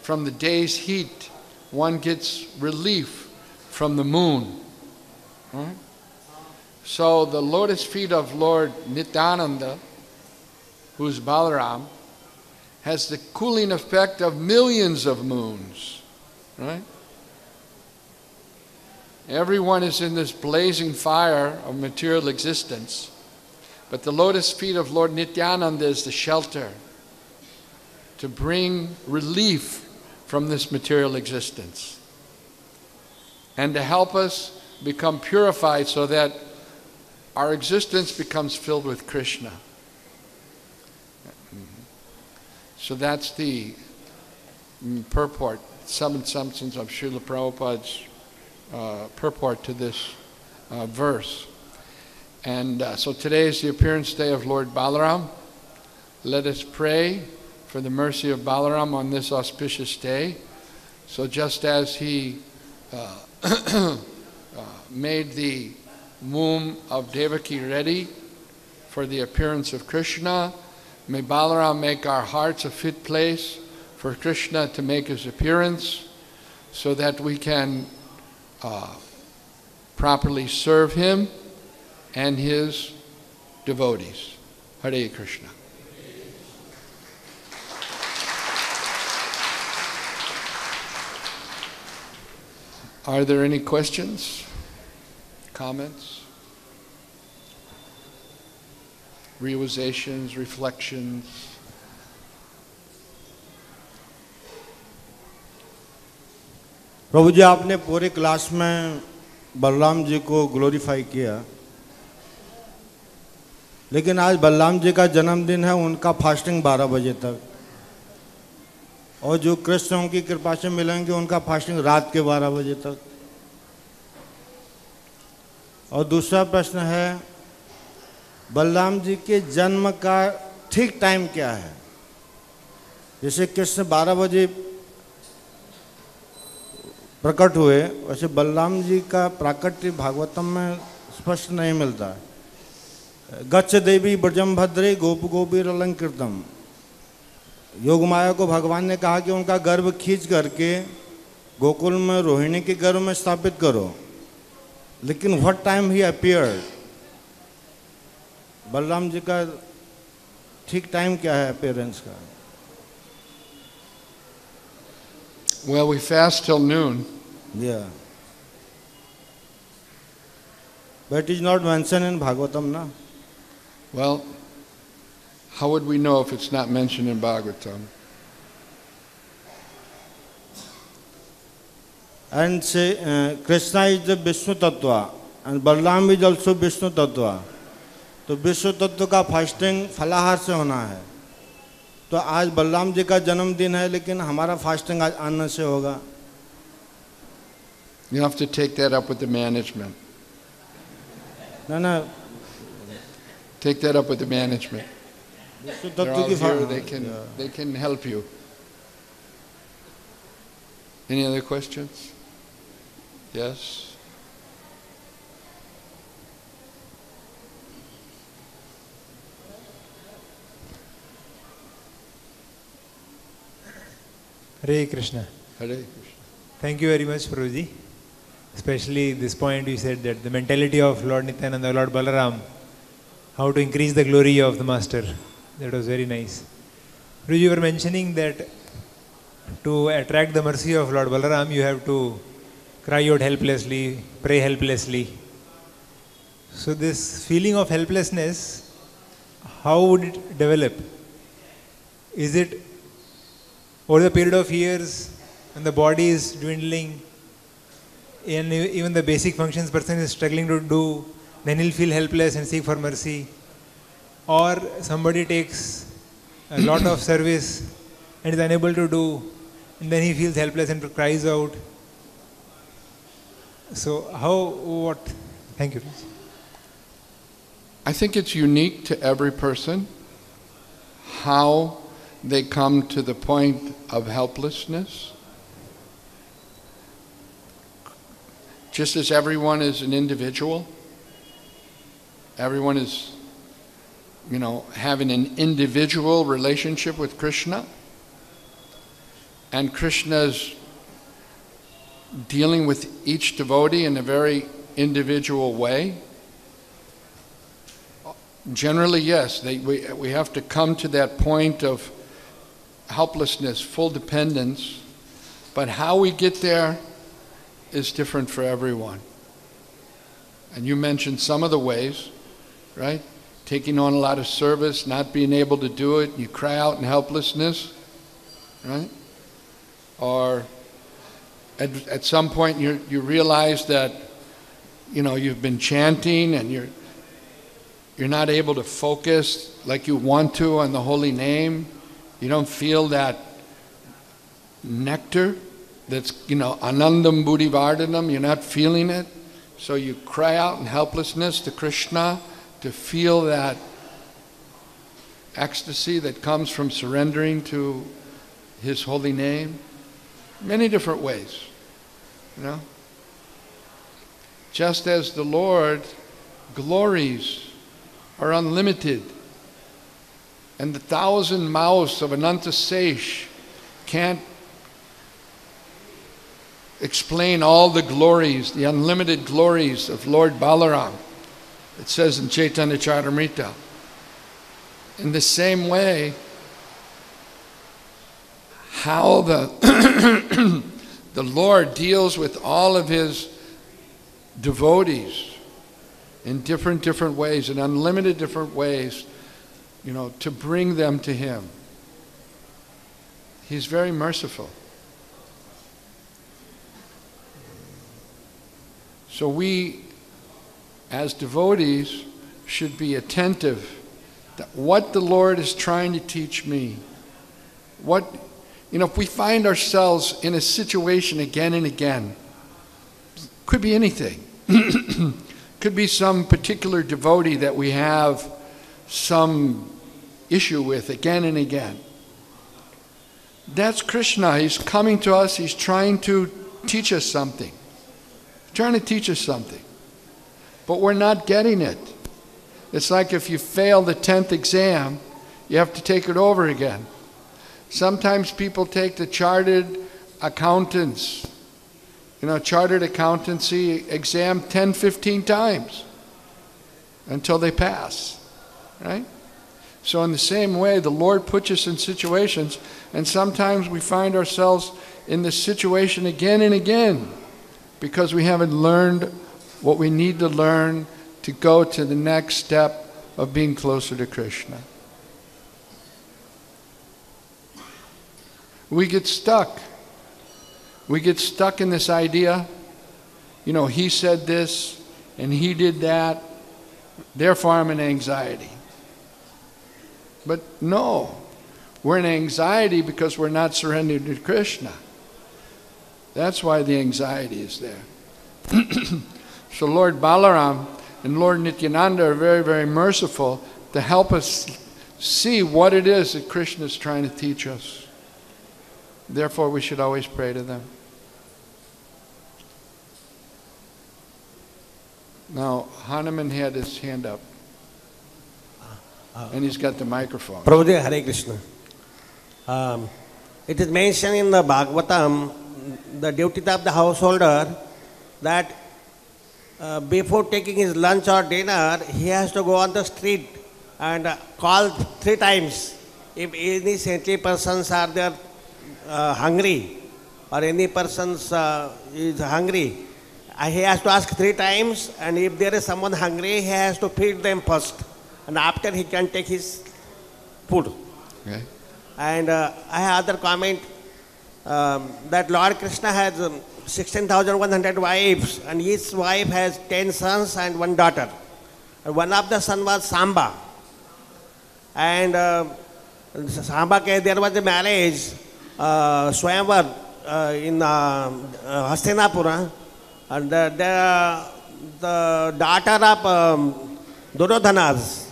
Speaker 1: From the day's heat, one gets relief from the moon. Right? So the lotus feet of Lord Nityananda, who's Balaram, has the cooling effect of millions of moons. Right? Everyone is in this blazing fire of material existence, but the lotus feet of Lord Nityananda is the shelter to bring relief from this material existence and to help us become purified, so that our existence becomes filled with Krishna. So that's the purport, some substance of Srila Prabhupada's purport to this verse. And so today is the appearance day of Lord Balaram. Let us pray for the mercy of Balaram on this auspicious day. So just as he made the womb of Devaki ready for the appearance of Krishna, may Balaram make our hearts a fit place for Krishna to make his appearance, so that we can properly serve him and his devotees. Hare Krishna. Are there any questions, comments, realizations, reflections?
Speaker 2: प्रभु जी, आपने पूरे class में बलराम जी को glorify किया, लेकिन आज बलराम जी का जन्मदिन है, उनका फास्टिंग 12 बजे तक, और जो कृष्ण की कृपा से मिलेंगे उनका फास्टिंग रात के 12 बजे तक। और दूसरा प्रश्न है, बलराम जी के जन्म का ठीक टाइम क्या है? जैसे कृष्ण 12 बजे प्रकट हुए, वैसे बलराम जी का प्राकट्य भागवतम में स्पष्ट नहीं मिलता। गच्छ देवी ब्रजम भद्रे गोप गोपीर अलंकृतम। योग माया को भगवान ने कहा कि उनका गर्भ खींच करके गोकुल में रोहिणी के गर्भ में स्थापित करो, लेकिन what time he appeared? Balram ji का ठीक टाइम क्या है अपीयरेंस का?
Speaker 1: Well, we fast till noon.
Speaker 2: Yeah. But it is not mentioned in Bhagavatam, na?
Speaker 1: Well, how would we know if it's not mentioned in Bhagavatam?
Speaker 2: And say Krishna is the Vishnu Tattva and Balaram is also Vishnu Tattva. तो विश्व तत्व का fasting फलाहार से होना है. तो आज बलराम जी का जन्मदिन है लेकिन हमारा फास्टिंग आज अन्न से होगा.
Speaker 1: You have to take that up with the management.
Speaker 2: ना
Speaker 1: Take that up with the management.
Speaker 2: विश्व
Speaker 1: They're
Speaker 2: तत्व
Speaker 1: all
Speaker 2: की
Speaker 1: here. They can help you. Any other questions? Yes.
Speaker 3: Hare Krishna.
Speaker 1: Hare Krishna.
Speaker 3: Thank you very much, Prabhuji. Especially this point you said that the mentality of Lord Nityananda and Lord Balaram, how to increase the glory of the Master. That was very nice. Prabhuji, you were mentioning that to attract the mercy of Lord Balaram, you have to cry out helplessly, pray helplessly. So this feeling of helplessness, how would it develop? Is it over the period of years when the body is dwindling and even the basic functions person is struggling to do, then he'll feel helpless and seek for mercy? Or somebody takes a lot of service and is unable to do, and then he feels helpless and cries out. So what? Thank you.
Speaker 1: I think it's unique to every person how they come to the point of helplessness. Just as everyone is an individual, everyone is, having an individual relationship with Krishna, and Krishna's dealing with each devotee in a very individual way. Generally, yes, we have to come to that point of helplessness, full dependence, but how we get there is different for everyone. And you mentioned some of the ways, right? Taking on a lot of service, not being able to do it, you cry out in helplessness, right? Or at some point you realize that, you've been chanting and you're not able to focus like you want to on the holy name. You don't feel that nectar that's, anandam buddhivardhanam, you're not feeling it. So you cry out in helplessness to Krishna to feel that ecstasy that comes from surrendering to His holy name. Many different ways, Just as the Lord glories are unlimited, and the 1,000 mouths of Ananta Sesh can't explain all the glories, the unlimited glories of Lord Balaram. It says in Chaitanya Charitamrita. In the same way, how the Lord deals with all of His devotees in different ways, in unlimited different ways, to bring them to Him. He's very merciful. So we, as devotees, should be attentive to what the Lord is trying to teach me. If we find ourselves in a situation again and again, could be anything. Could be some particular devotee that we have some issue with again and again. That's Krishna. He's coming to us. He's trying to teach us something. Trying to teach us something. But we're not getting it. It's like if you fail the 10th exam, you have to take it over again. Sometimes people take the chartered accountants, chartered accountancy exam 10, 15 times until they pass, right? So in the same way, the Lord puts us in situations, and sometimes we find ourselves in this situation again and again because we haven't learned what we need to learn to go to the next step of being closer to Krishna. We get stuck. We get stuck in this idea, you know, he said this and he did that, therefore I'm in anxiety. But no, we're in anxiety because we're not surrendered to Krishna. That's why the anxiety is there. So Lord Balaram and Lord Nityananda are very, very merciful to help us see what it is that Krishna is trying to teach us. Therefore, we should always pray to them. Now, Hanuman had his hand up. And he's got the microphone.
Speaker 4: Prabhuji, Hare Krishna. It is mentioned in the Bhagavatam, the duty of the householder, that before taking his lunch or dinner, he has to go on the street and call 3 times. If any saintly persons are there hungry, or any persons is hungry, he has to ask 3 times, and if there is someone hungry, he has to feed them first, and after he can take his food.
Speaker 1: Okay.
Speaker 4: And I have other comment that Lord Krishna has 16,100 wives, and each wife has 10 sons and 1 daughter. And one of the sons was Samba. And Samba, there was a marriage, Swayamvar in Hastinapura, and the daughter of Duryodhana's,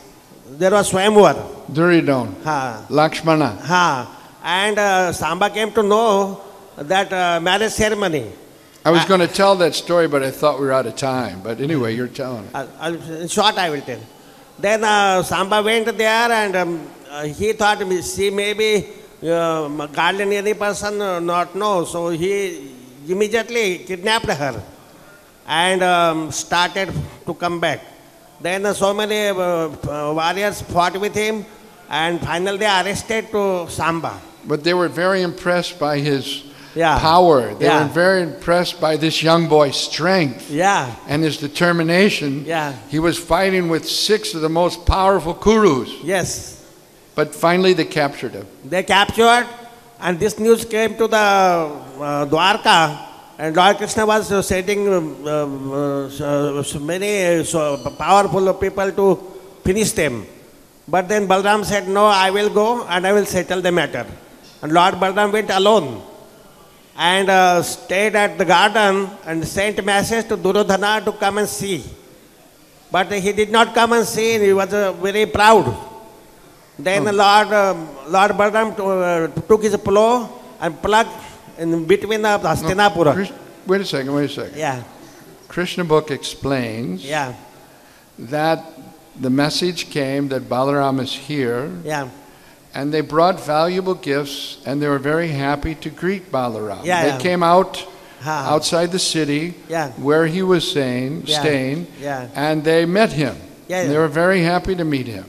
Speaker 4: there was Swayamvar.
Speaker 1: Duryodhana, Lakshmana.
Speaker 4: And Samba came to know that marriage ceremony.
Speaker 1: I was going to tell that story, but I thought we were out of time. But anyway, you're telling it.
Speaker 4: In short, I will tell. Then Samba went there, and he thought she may be guardian any person, not know. So he immediately kidnapped her and started to come back. Then so many warriors fought with him, and finally they arrested to Samba.
Speaker 1: But they were very impressed by his power. They were very impressed by this young boy's strength and his determination. He was fighting with 6 of the most powerful Kurus.
Speaker 4: Yes.
Speaker 1: But finally they captured him.
Speaker 4: They captured, and this news came to the Dwarka, and Lord Krishna was setting many powerful people to finish them. But then Balaram said, no, I will go and I will settle the matter. And Lord Balaram went alone and stayed at the garden and sent a message to Duryodhana to come and see. But he did not come and see, he was very proud. Then Lord Balaram took his plow and plugged in between the Hastinapura.
Speaker 1: Wait a second.
Speaker 4: Yeah.
Speaker 1: Krishna book explains that the message came that Balaram is here. And they brought valuable gifts, and they were very happy to greet Balaram. They came out outside the city where he was staying, and they met him. And they were very happy to meet him.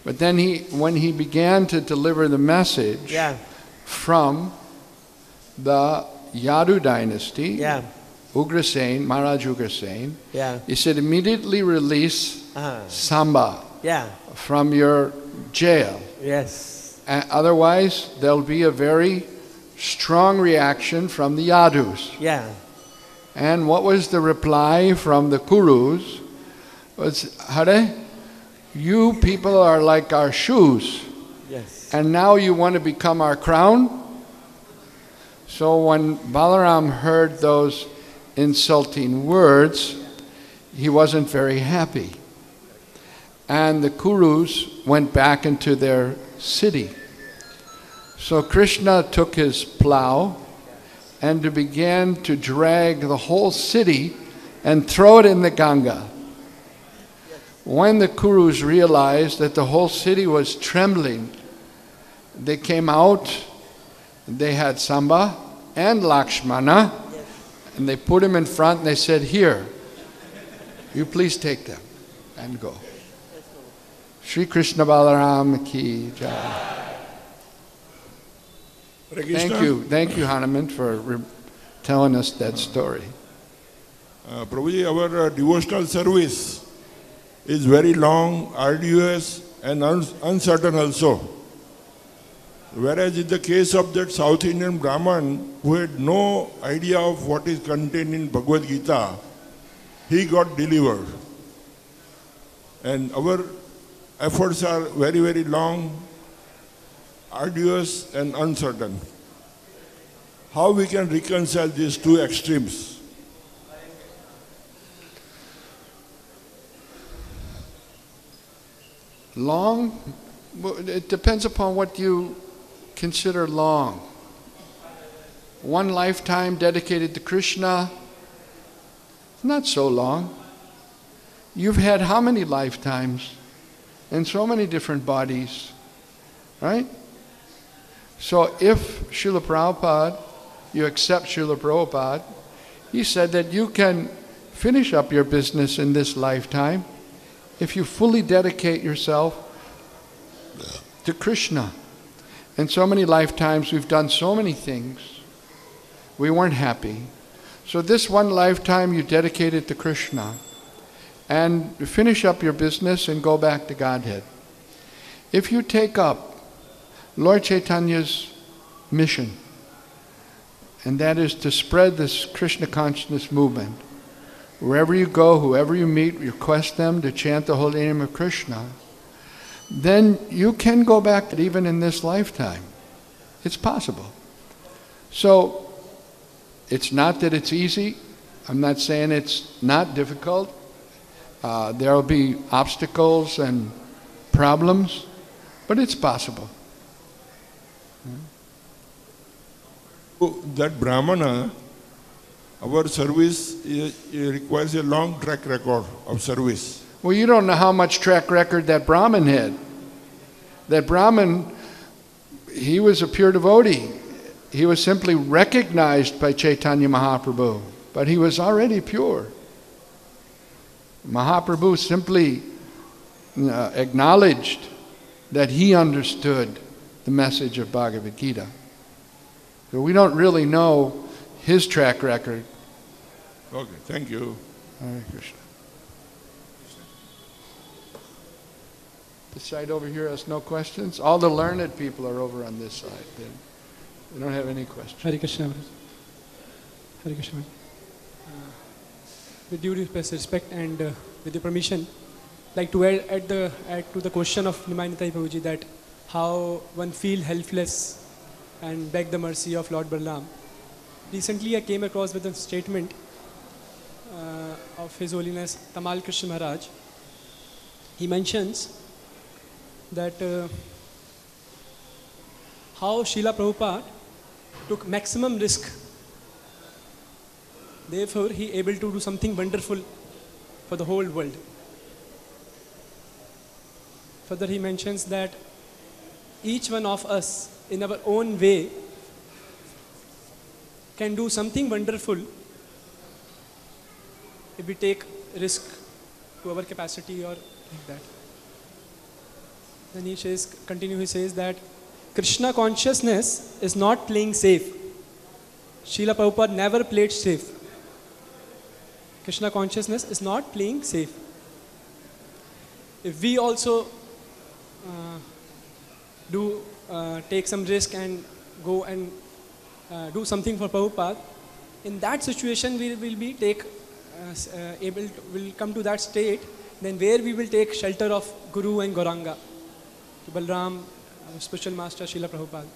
Speaker 1: But then when he began to deliver the message from the Yadu dynasty, Ugrasen, Maharaj Ugrasen, he said, immediately release Samba from your jail. Otherwise, there'll be a very strong reaction from the Yadus. And what was the reply from the Kurus? Was, Hare, you people are like our shoes. And now you want to become our crown? So when Balaram heard those insulting words, he wasn't very happy. And the Kurus went back into their city. So Krishna took his plow and began to drag the whole city and throw it in the Ganga. When the Kurus realized that the whole city was trembling, they came out. They had Samba and Lakshmana, and they put him in front and they said, here, you please take them and go. Shri Krishna Balaram ki jai. Thank you, Hanuman, for telling us that story.
Speaker 5: Prabhuji, our devotional service is very long, arduous, and uncertain also. Whereas in the case of that South Indian Brahman who had no idea of what is contained in Bhagavad Gita, he got delivered. And our efforts are very, very long, arduous, and uncertain. How we can reconcile these two extremes?
Speaker 1: Long? It depends upon what you consider long. One lifetime dedicated to Krishna, not so long. You've had how many lifetimes in so many different bodies, right? So if Srila Prabhupada, you accept Srila Prabhupada, he said that you can finish up your business in this lifetime if you fully dedicate yourself to Krishna. In so many lifetimes we've done so many things, we weren't happy. So this one lifetime you dedicated to Krishna and finish up your business and go back to Godhead. If you take up Lord Chaitanya's mission, and that is to spread this Krishna consciousness movement, wherever you go, whoever you meet, request them to chant the holy name of Krishna, then you can go back even in this lifetime. It's possible. So, it's not that it's easy. I'm not saying it's not difficult. There will be obstacles and problems, but it's possible.
Speaker 5: That Brahmana, our service requires a long track record of service.
Speaker 1: Well, you don't know how much track record that Brahmin had. That Brahmin, he was a pure devotee. He was simply recognized by Chaitanya Mahaprabhu, but he was already pure. Mahaprabhu simply acknowledged that he understood the message of Bhagavad Gita. So we don't really know his track record.
Speaker 5: Okay, thank you.
Speaker 1: Hare Krishna. This side over here has no questions. All the learned people are over on this side. They don't have any questions.
Speaker 6: Hare Krishna. Hare Krishna. With due respect and with your permission, I'd like to add to the question of Nimai Prabhuji that how one feel helpless and beg the mercy of Lord Balaram. Recently I came across with a statement of His Holiness Tamal Krishna Maharaj. He mentions that how Srila Prabhupada took maximum risk. Therefore, he able to do something wonderful for the whole world. Further, he mentions that each one of us, in our own way, can do something wonderful if we take risk to our capacity or like that. Then he says, he says that Krishna consciousness is not playing safe. Srila Prabhupada never played safe. Krishna consciousness is not playing safe. If we also take some risk and go and do something for Prabhupada, in that situation we will be will come to that state, then where we will take shelter of Guru and Gauranga, Balaram, our spiritual master Srila Prabhupada.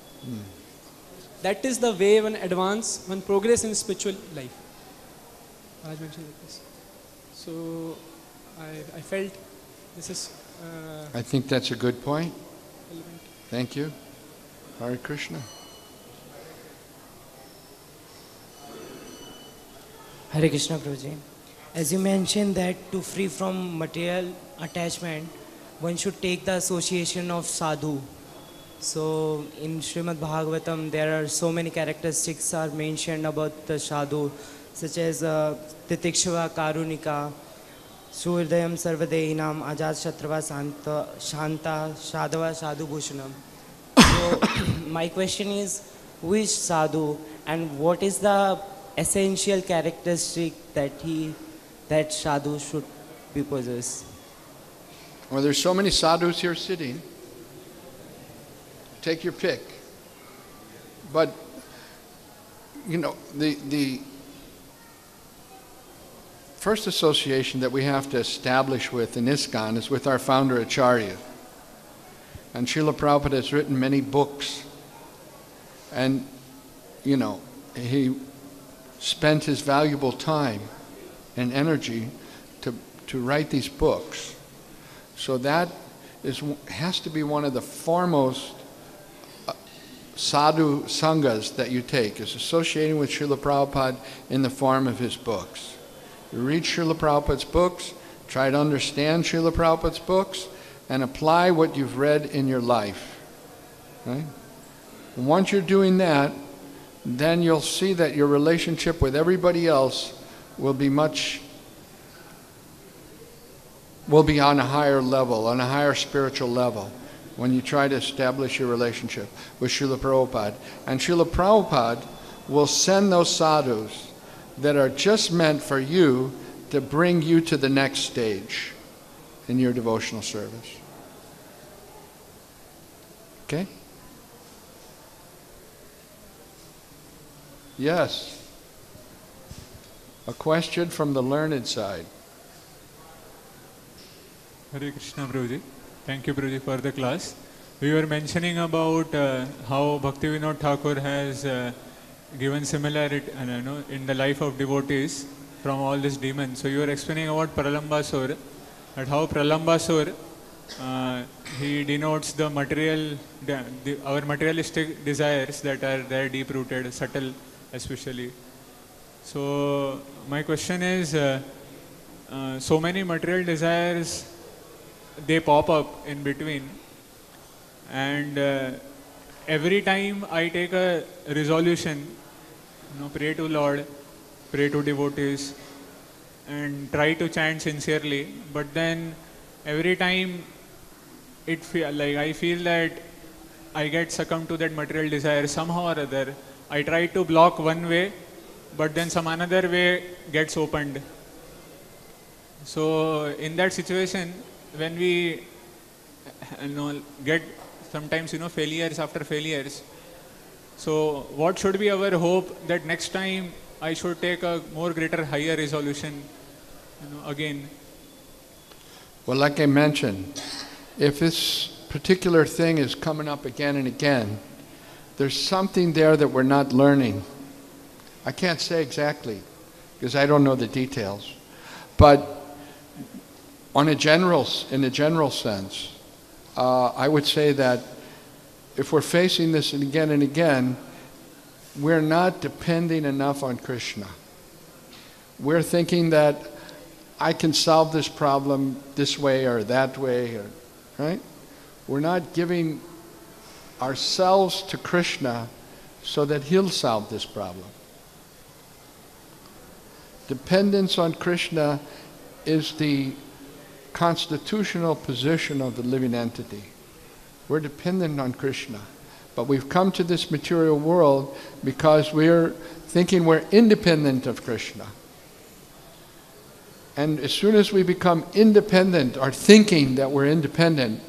Speaker 6: That is the way one advance, one progress in spiritual life. Raj mentioned like this. So I felt this is.
Speaker 1: I think that's a good point.
Speaker 6: Relevant.
Speaker 1: Thank you. Hare Krishna.
Speaker 7: Hare Krishna, Prabhuji. As you mentioned that to free from material attachment, one should take the association of sadhu. So in Srimad Bhagavatam, there are so many characteristics are mentioned about the sadhu, such as Titikshava Karunika, Surdayam Sarvadehinam, Ajat Shatrava Shanta, Shadava Sadhu Bhushanam. So my question is, who is sadhu and what is the essential characteristic that sadhu should be possessed?
Speaker 1: Well, there's so many sadhus here sitting. Take your pick. But, you know, the first association that we have to establish with in ISKCON is with our founder Acharya. And Srila Prabhupada has written many books. And, you know, he spent his valuable time and energy to write these books. So that has to be one of the foremost sadhu sanghas that you take, is associating with Srila Prabhupada in the form of his books. You read Srila Prabhupada's books, try to understand Srila Prabhupada's books, and apply what you've read in your life. Right? And once you're doing that, then you'll see that your relationship with everybody else will be on a higher level, on a higher spiritual level, when you try to establish your relationship with Srila Prabhupada. And Srila Prabhupada will send those sadhus that are just meant for you to bring you to the next stage in your devotional service. Okay? Yes. A question from the learned side.
Speaker 8: Hare Krishna, Prabhuji. Thank you, Prabhuji, for the class. We were mentioning about how Bhaktivinoda Thakur has given similarity in the life of devotees from all these demons. So you were explaining about Pralambasur, and how Pralambasur, he denotes the material, our materialistic desires that are there deep-rooted, subtle especially. So my question is, so many material desires, they pop up in between, and every time I take a resolution, pray to Lord, pray to devotees, and try to chant sincerely, but then every time I feel that I get succumbed to that material desire somehow or other. I try to block one way, but then some another way gets opened. So in that situation, when we get sometimes failures after failures, so what should be our hope that next time I should take a more greater, higher resolution again?
Speaker 1: Well, like I mentioned, if this particular thing is coming up again and again, there's something there that we're not learning. I can't say exactly because I don't know the details, but in a general sense, I would say that if we're facing this again and again, we're not depending enough on Krishna. We're thinking that I can solve this problem this way or that way, right? We're not giving ourselves to Krishna so that He'll solve this problem. Dependence on Krishna is the constitutional position of the living entity. We're dependent on Krishna. But we've come to this material world because we're thinking we're independent of Krishna. And as soon as we become independent, or thinking that we're independent,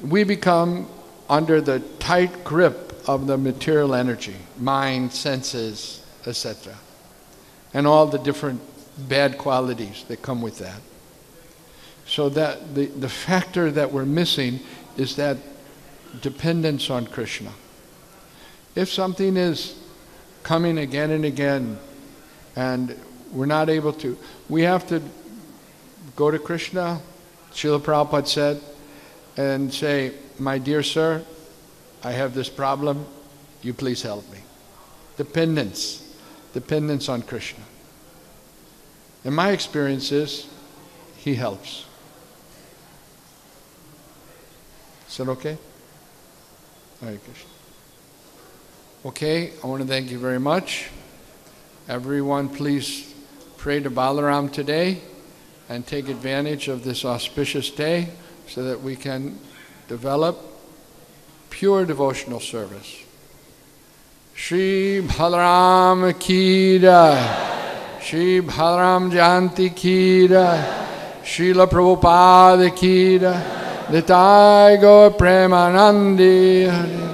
Speaker 1: we become under the tight grip of the material energy, mind, senses, etc. And all the different bad qualities that come with that. So that the factor that we're missing is that dependence on Krishna. If something is coming again and again and we're not able to, we have to go to Krishna, Srila Prabhupada said, and say, my dear sir, I have this problem, you please help me. Dependence on Krishna. In my experiences, He helps. Is that okay? Hare Krishna. Okay, I want to thank you very much. Everyone, please pray to Balaram today and take advantage of this auspicious day so that we can develop pure devotional service. Shri Balaram ki jai, Shri Balaram Jayanti ki jai, Srila Prabhupada ki jai, Nitai Gaur Premanandi.